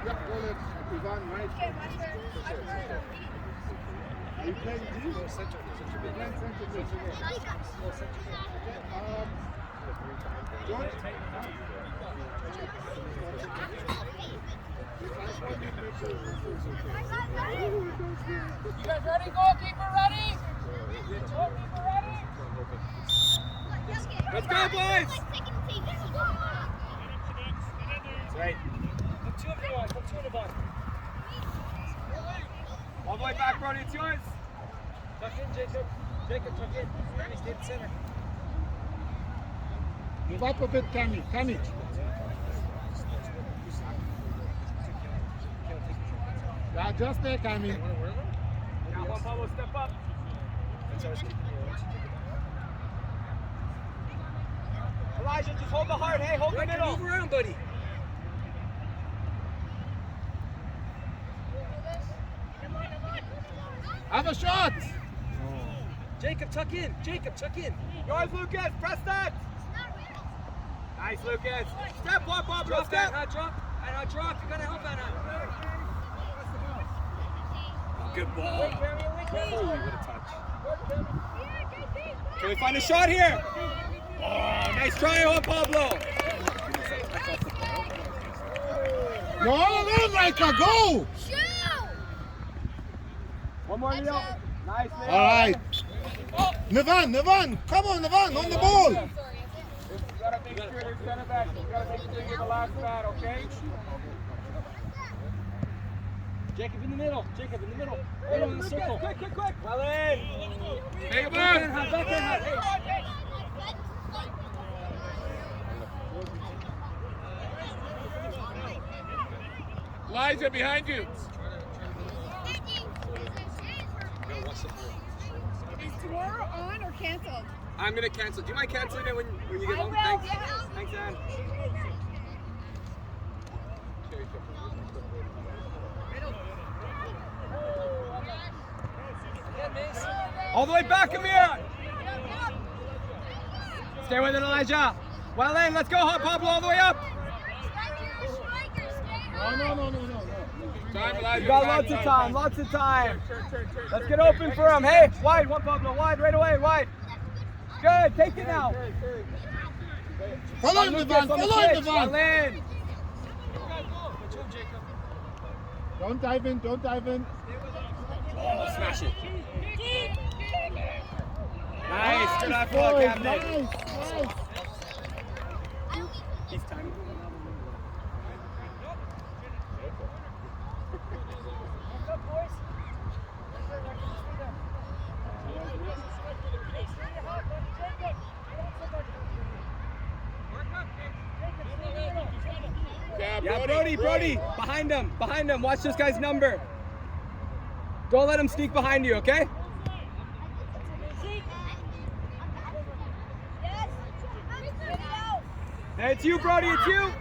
Yeah, go let Ivan right. Are you playing D? No, center. Center mid. Playing center mid. No, center mid. George? You guys ready? Goalkeeper ready? Goalkeeper ready? Let's go, boys! That's right. Put two of them on. Put two in the bottom. All the way back, Brody, it's yours. Tuck in, Jacob. Jacob, tuck in. Ready, stay at the center. Move up a bit, Cammy. Cammy. Yeah, just there, Cammy. Yeah, Juan Pablo, step up. That's how I was keeping you. Elijah, just hold the heart. Hey, hold the middle. Move around, buddy. Have a shot! Jacob, tuck in. Jacob, tuck in. Yours, Lucas. Press that. Nice, Lucas. Step, Juan Pablo, Drop step. that, drop. And drop. You gotta help that out. Good ball. Holy, what a touch. Can we find a shot here? Oh, nice try, Juan Pablo. You're all alone, Micah, go! One more, Leo. Nice, Leo. All right. Nivan, come on, Nivan, on the ball. You gotta make sure there's center back. You gotta make sure you're the last bat, okay? Jacob in the middle. Jacob in the middle. Middle in the circle. Quick. Well in. Take a Backhand, backhand. Elijah, behind you. Is tomorrow on or canceled? I'm gonna cancel. Do you mind canceling it when you get I home? will, Thanks. yes. Thanks, Ann. All the way back, Amir. Stay with it, Elijah. Well in, let's go, Juan Pablo, all the way up. No. Time, Elijah. You got lots of time. Let's get open for him. Hey, wide, Juan Pablo, wide, right away, wide. Good, take it now. Follow him, Nivan, follow him, Well Nivan. in. Don't dive in. Oh, smash it. Nice, good eye Boys, ball, Captain. nice. He's timing. Yeah, Brody, behind him, watch this guy's number. Don't let him sneak behind you, okay? Hey, it's you, Brody, it's you.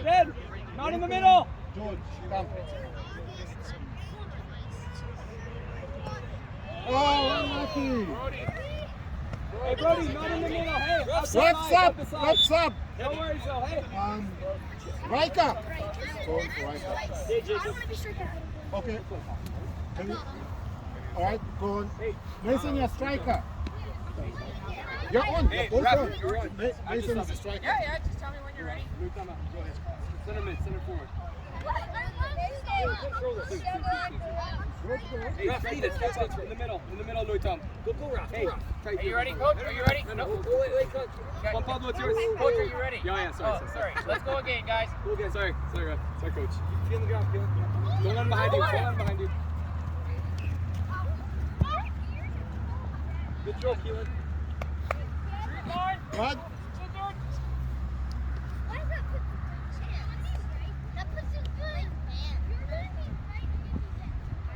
Good, not in the middle. George, come. Oh, unlucky. Hey, Brody, not in the middle. Hey, What's up? No worries, though. Hey. Riker. Going for Riker. Hey, Jacob. Okay. All right, go on. Mason, you're a striker. You're on. Hey, Go ref, for it. you're on. Mason is a striker. Yeah, just tell me when you're ready. Luke, come out. Go ahead. Center mid, center forward. Hey, straight it. Step up in the middle, Louis Tom. Go, Ralph. Hey, Are you ready, Coach? Are you ready? No. Wait, coach. Juan Pablo, it's yours. Coach, are you ready? Yeah, sorry. Sorry. Let's go again, guys. Go again, sorry, ref. Sorry, coach. Feel the ground, Don't let him behind you, Good throw, Keelan. What?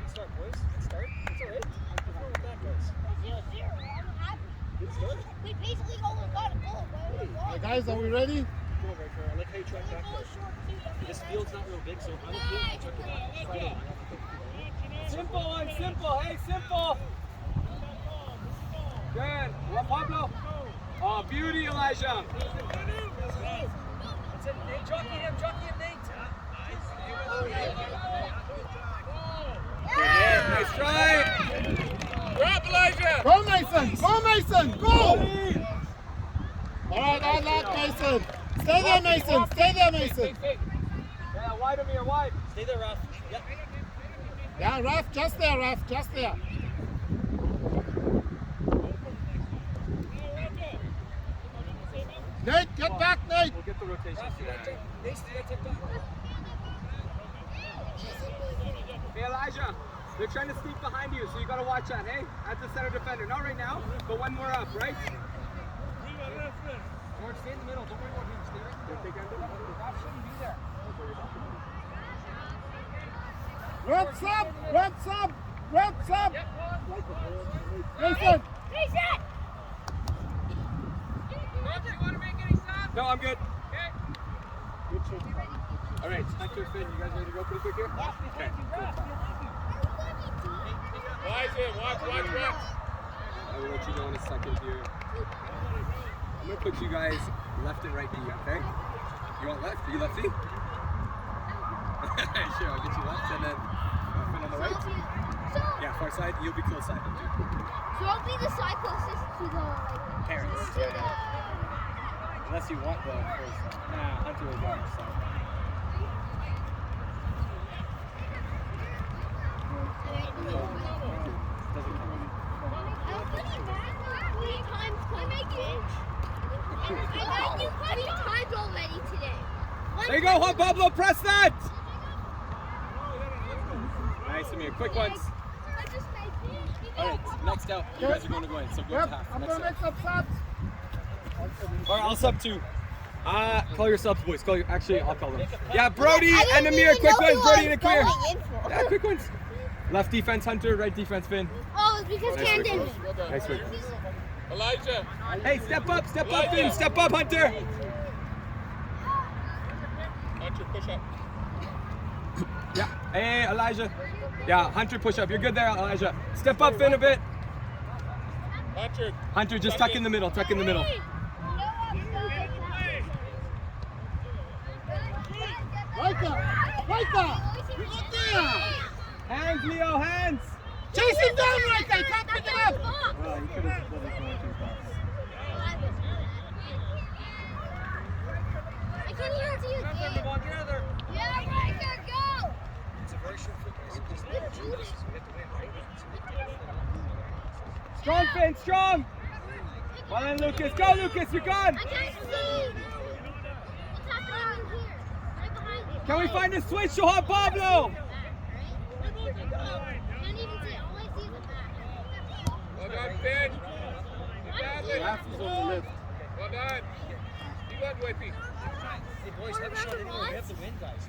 Let's start, boys. Let's start. It's all right. What's wrong with that, guys? Good start. We basically only got a goal. Hey, guys, are we ready? Go right there. I like how you track back there. This field's not real big, so I'm okay. Check it out. Fight it. Simple one, simple. Hey, simple. Good. Juan Pablo. Oh, beauty, Elijah. Nate, jockey him, Nate. Nice try. Drop, Elijah. Go, Mason! Go, Mason! Go! Alright, on that, Mason! Stay there, Mason! Stay there, Mason! Yeah, wide of me, wide. Stay there, Ralph. Yep. Yeah, Raf, just there, Raf, just there. Nate, get back, Nate! We'll get the rotation. Hey, Elijah, they're trying to sneak behind you, so you gotta watch that, hey? At the center defender. Not right now, but one more up, right? George, stay in the middle. Don't worry about him. Stay right there. Ralph shouldn't be there. Reps up! Reps up! Reps up! Mason! Coach, you want to make any stops? No, I'm good. Okay. All right, Hunter, Finn, you guys ready to go pretty quick here? Okay. Watch. I will let you know in a second here. I'm gonna put you guys left and right D, okay? You want left? Are you lefty? Sure, I'll get you left and then Finn on the right. Yeah, far side, you'll be close side. So I'll be the side closest to the Parents. to the Unless you want the first side. Nah, Hunter will go on the side. Doesn't count. I made you 20 times already today. There you go, Juan Pablo, press that! Nice, Amir. Quick ones. I just made you. All right, next out. You guys are going to go in, so go Yep, half. I'm Next gonna make out. some subs. All right, I'll sub two. Call your subs, boys. Actually, I'll call them. Yeah, Brody and Amir, quick ones. Brody and a clear. Yeah, quick ones. Left defense, Hunter. Right defense, Finn. Oh, it's because Nice Cam work. didn't. Nice work. Elijah. Hey, step up, Finn. Step up, Hunter. Hunter, push up. Yeah. Hey, Elijah. Yeah, Hunter, push up. You're good there, Elijah. Step up, Finn, a bit. Hunter, just tuck in the middle. Tuck in the middle. Right there! You're not there! Hands, Leo, hands. Chase him down right there! Can't pick it up! Well, you could have done it going too fast. I can hear it to you, Dave. Yeah, right there, go! It's a very short field, guys. Just we have to win, right? Strong, Finn, strong. Well then, Lucas. Go, Lucas. You're gone. I can't see! What's happening here? Right behind you. Can we find a switch to Juan Pablo? Can't even see. All I see is the back. Well done, Finn. Raf is on the left. Well done. You got Whippy. Hey, boys, have a shot anyway. We have to win, guys.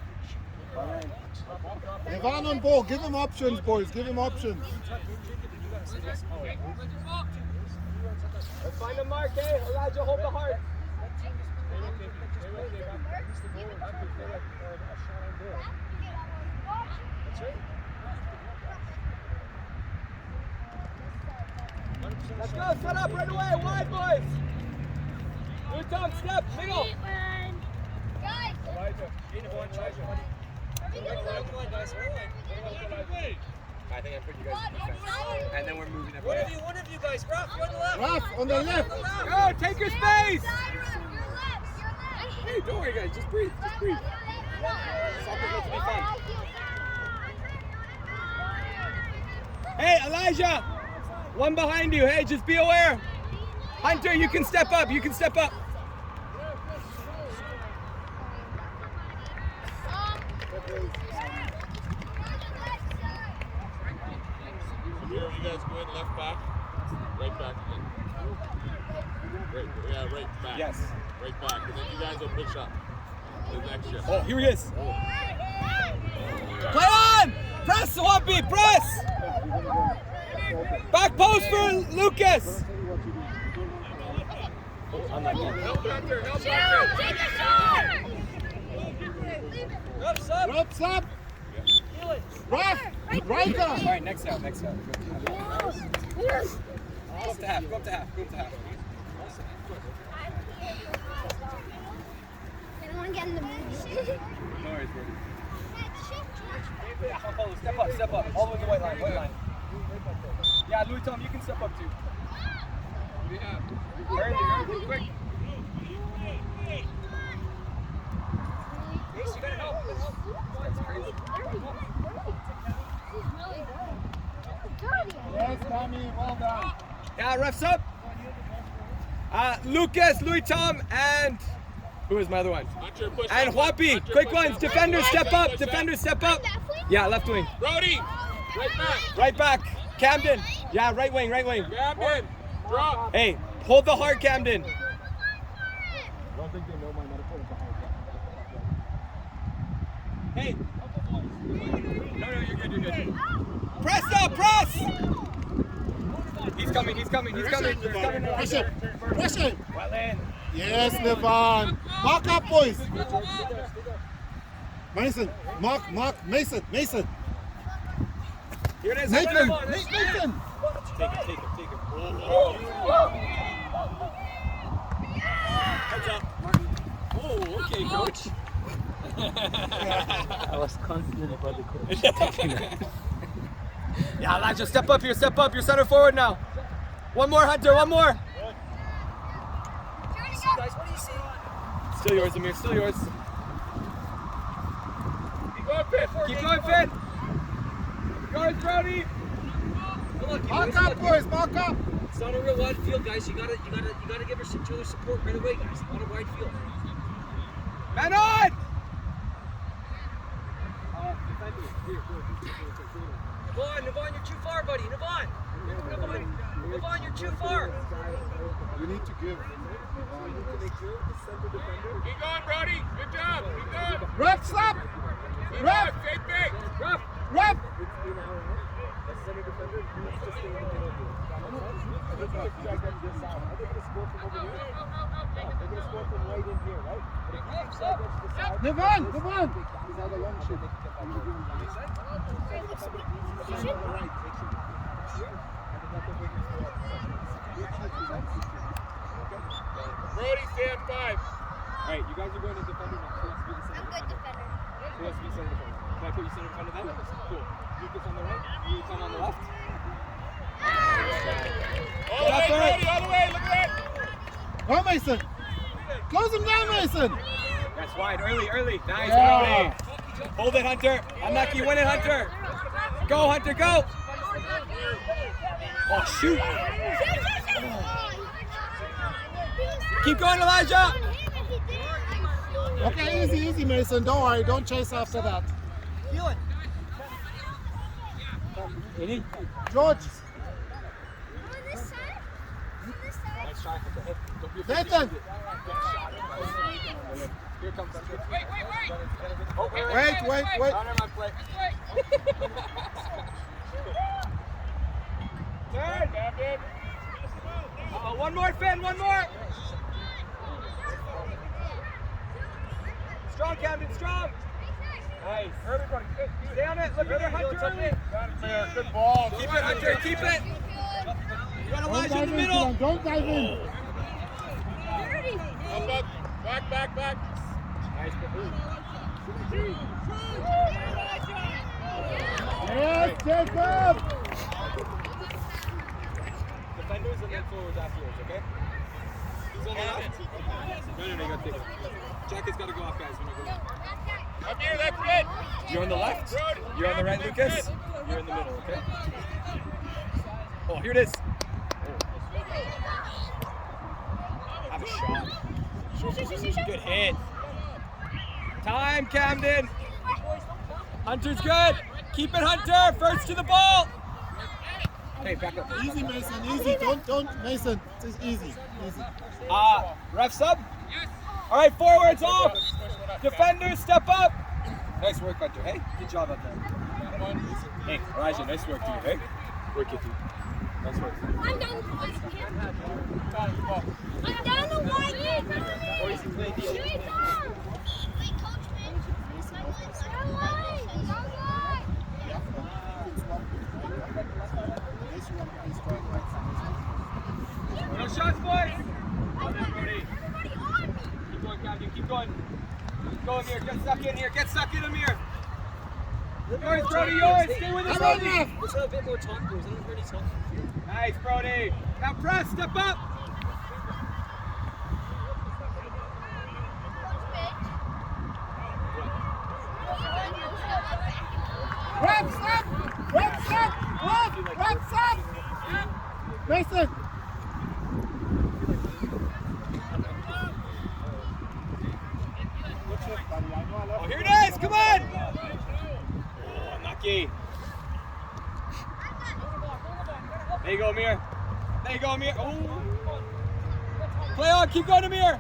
Ivan on ball. Give him options, boys. Give him options. Let's find a mark, eh? Elijah, hold the heart. Let's go, set up right away, wide boys. Good Tom, step, middle. Guys, I think I put you guys in defense. And then we're moving everybody. One of you guys, Ralph, you're on the left. Raf on the left. Go, take your space. your left. Hey, don't worry, guys. Just breathe. Just breathe. Soccer's meant to be fun. Hey, Elijah. One behind you. Hey, just be aware. Hunter, you can step up. You can step up. Here, you guys go in left back. Right back again. Right back. Yes. Right back. And then you guys will push up. The next shift. Oh, here he is. Play on! Press, Swampy, press! Back post for Lucas! Help Hunter, help Shoot! Hunter. Take a shot! Reps up. Raf, right there. All right, next out, next out. Go up to half, go up to half, go up to half. I don't want to get in Yeah, Apollo, step up. All the way to the white line. Yeah, Louis Tom, you can step up too. Early, quick. Ace, you gotta help. That's crazy. Yes, Tommy, well done. Yeah, refs up. Lucas, Louis Tom, and who is my other one? Hunter, push And up. Huapi. Hunter, Quick push ones. up. Defenders, step up. Push up. Defenders, step up. Yeah, left wing. Brody, right back. Right back. Camden. Yeah, right wing. Camden, drop. Hey, hold the heart, Camden. I don't think they know my medical is behind Hey. No, you're good. Press up, press! He's coming. Press him. Well in. Yes, Levan. Mark up, boys. Mason, Mark, Mason. Here it is. Nathan. Nathan. Take it. Heads up. Oh, okay, coach. I was confident about the coach. Yeah, Elijah, step up. You're center forward now. One more, Hunter, one more. Guys, what do you see? Still yours, Amir, still yours. Keep going, Finn. Going, Brody. Mark up, boys, mark up. It's not a real wide field, guys. You gotta give each other support right away, guys. Not a wide field. Man on! Navon, you're too far, buddy. Navon, you're too far. You need to give. Keep going, Brody. Good job. Keep going. Ref, stop. Ref. Take big. Ref. Devon. Brody, stand 5. Alright, you guys are going to defender now. Who has to be the center defender? Can I put you center defender then? Cool. Lucas on the right, you come on the left. All the way, Brody, all the way. Look at that. Go, Mason. Close him down, Mason. That's wide, early. Nice, Yeah. Brody. Hold it, Hunter. Unlucky, win it, Hunter. Go, Hunter, go. Oh, shoot. Keep going, Elijah. Okay, easy, Mason. Don't worry. Don't chase after that. George. Nathan. Here comes Hunter. Wait. Turn. One more, Finn, one more. Strong, Camden, strong. Nice. Everybody, stay on it. Look at Hunter early. Good ball. Keep it, Hunter, keep it. You got Elijah in the middle. Don't dive in. Back. Nice. Yes, Jacob. Defenders and then forwards afterwards, okay? Who's on the left? No, you gotta take it. Jack has got to go off, guys, when you go. Up here, that's good. You're on the left. You're on the right, Lucas. You're in the middle, okay? Oh, here it is. Have a shot. Good hit. Time, Camden. Hunter's good. Keep it, Hunter. First to the ball. Hey, back up. Easy, Mason. Easy. Don't, Mason. It's easy. Ref sub? Yes. All right, forwards off. Defenders, step up. Nice work, Hunter. Hey, good job out there. Hey, Elijah, nice work, dude. Hey, work it, dude. Nice work. I'm down the white. Straight on. Wait, coach, man. No shots, boys. Keep going, Captain. Keep going. Go, Amir. Get stuck in here. Get stuck in, Amir. Yours, Brody, yours. Stay with us, Brody. Let's have a bit more talk, boys. I don't hear any talk. Nice, Brody. Now press. Step up. Reps up! Reps up! Reps up! Mason! Oh, here it is. Come on. Oh, unlucky. There you go, Amir. There you go, Amir. Oh. Play on. Keep going, Amir.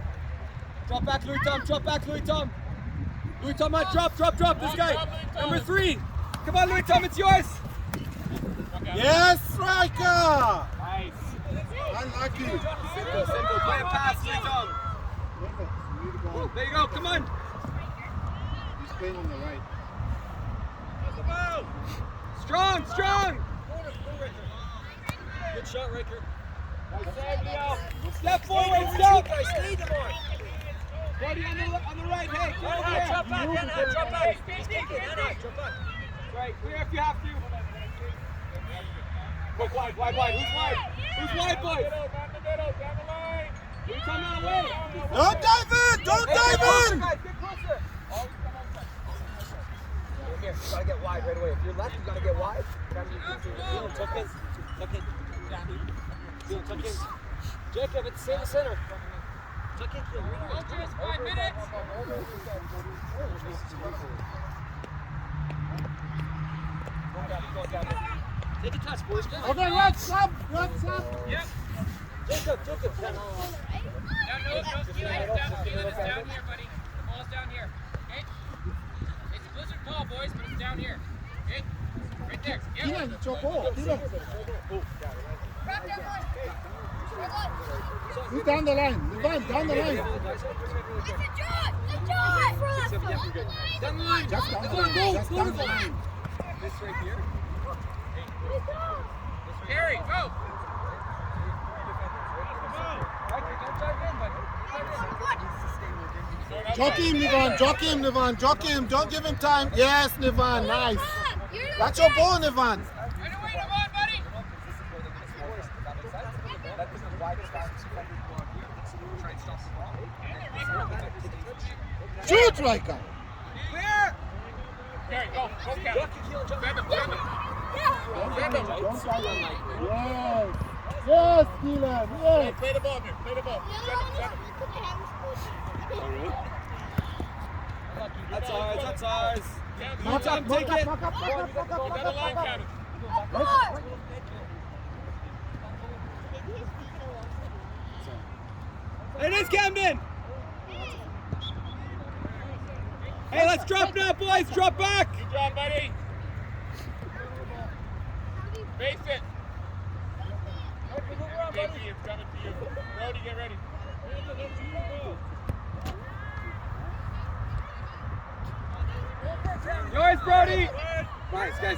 Drop back, Louis Tom. Drop back, Louis Tom. Louis Tom, on. Drop. This guy. Number 3. Come on, Louis Tom. It's yours. Yes, striker! Nice. Unlucky. Simple. Play a pass, Louis Tom. There you go. Come on. He's playing on the right. Strong. Good shot, Riker. Step forward. Step. Stay, Demar. Brody on the right. Hey, come over here. Drop back. He's kicking. Drop back. Right, clear if you have to. Quick, wide. Who's wide, boys? Who's coming out away? Don't dive in! Don't dive in! Guys, get closer. Here, you gotta get wide right away. If you're left, you gotta get wide. Tuck in. Tuck in. Jacob, it's the center. Tuck in, Keel. Ultras, 5 minutes. Take a touch, boys. Okay, reps up! Yep. Jacob. No, keep it down here, buddy. The ball's down here. Okay? It's a blizzard ball, boys, but it's down here. Okay? Right there. Yep. Dylan, it's your ball. Dylan. He's down the line. Levan, down the line. Down the line. Just down the line. Just down the line. This right here. Harry, go! Don't dive in, buddy. Jockey him, Nivan. Don't give him time. Yes, Nivan. Nice. That's your ball, Nivan. Right away, come on, buddy! Shoot, Riker. Clear. Harry, go, Cam. Grab him. Don't dive in. Yes. Yes, Dylan. Yes. Play the ball, Amir. Play the ball. That's ours. Knock up, Take it. Down the line, Kevin. It is Camden. Hey, let's drop now, boys. Drop back. Good job, buddy. Face it. JP, it's coming to you. Brody, get ready. Yours, Brody. Nice, guys.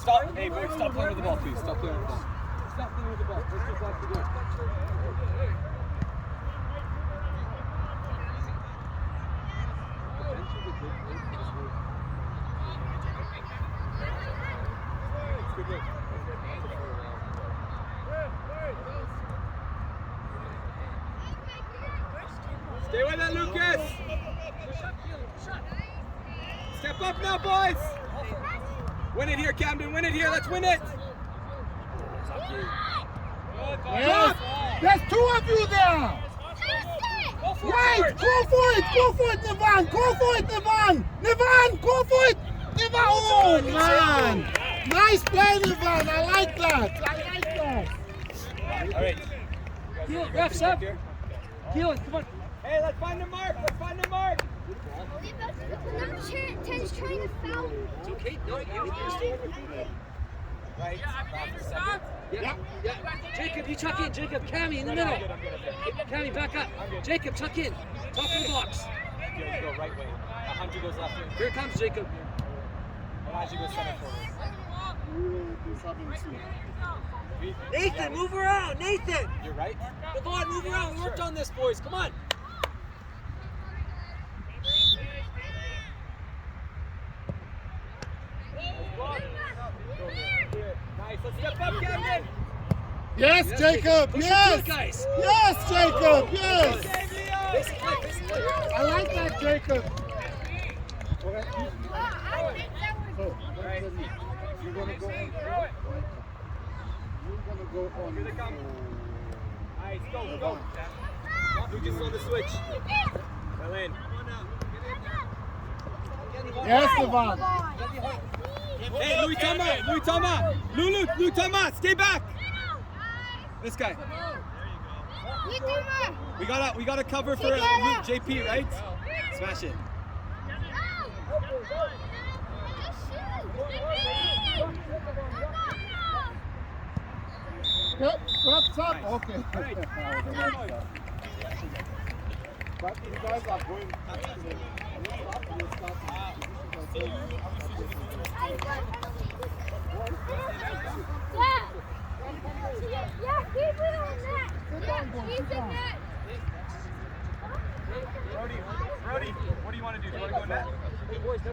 Stop. Hey, boys, stop playing with the ball, please. Stop playing with the ball. Let's just watch the goal. Stay with it, Lucas. Step up now, boys. Win it here, Camden. Win it here. Let's win it. Yes. There's 2 of you there. Right. Go for it, Nivan. Go for it, Nivan. Go for it. Nivan. Oh, man. Nice play, Nivan. I like that. All right. Keel, refs up. Keel, come on. Hey, let's find the mark. Number 10 is trying to foul me. It's okay. No, you're staying. Right. Yeah. Jacob, you tuck in. Jacob, Cammy in the middle. Cammy, back up. Jacob, tuck in. Top of the box. Go right way. Hunter goes left wing. Here comes Jacob. Elijah goes center forward. Nathan, move around. Nathan. You're right. Devon, move around. We worked on this, boys. Come on. Step up, Camden. Yes, Jacob. Push Yes. it, guys. Yes, Jacob. Yes. Face it, play, face it, play. I like that, Jacob. I think that was You're gonna go on. You're gonna go on. Here they come. Alright, go. Lucas on the switch. Well in. Yes, Devon. Hey, Louis Tama. Louis Tama, stay back. This guy. We gotta cover for Luke JP, right? Smash it. Yep, that's up. Okay. But you guys are going. Yeah, keep it on that. Yeah, keep it on that. Brody, what do you want to do? Do you want to go net?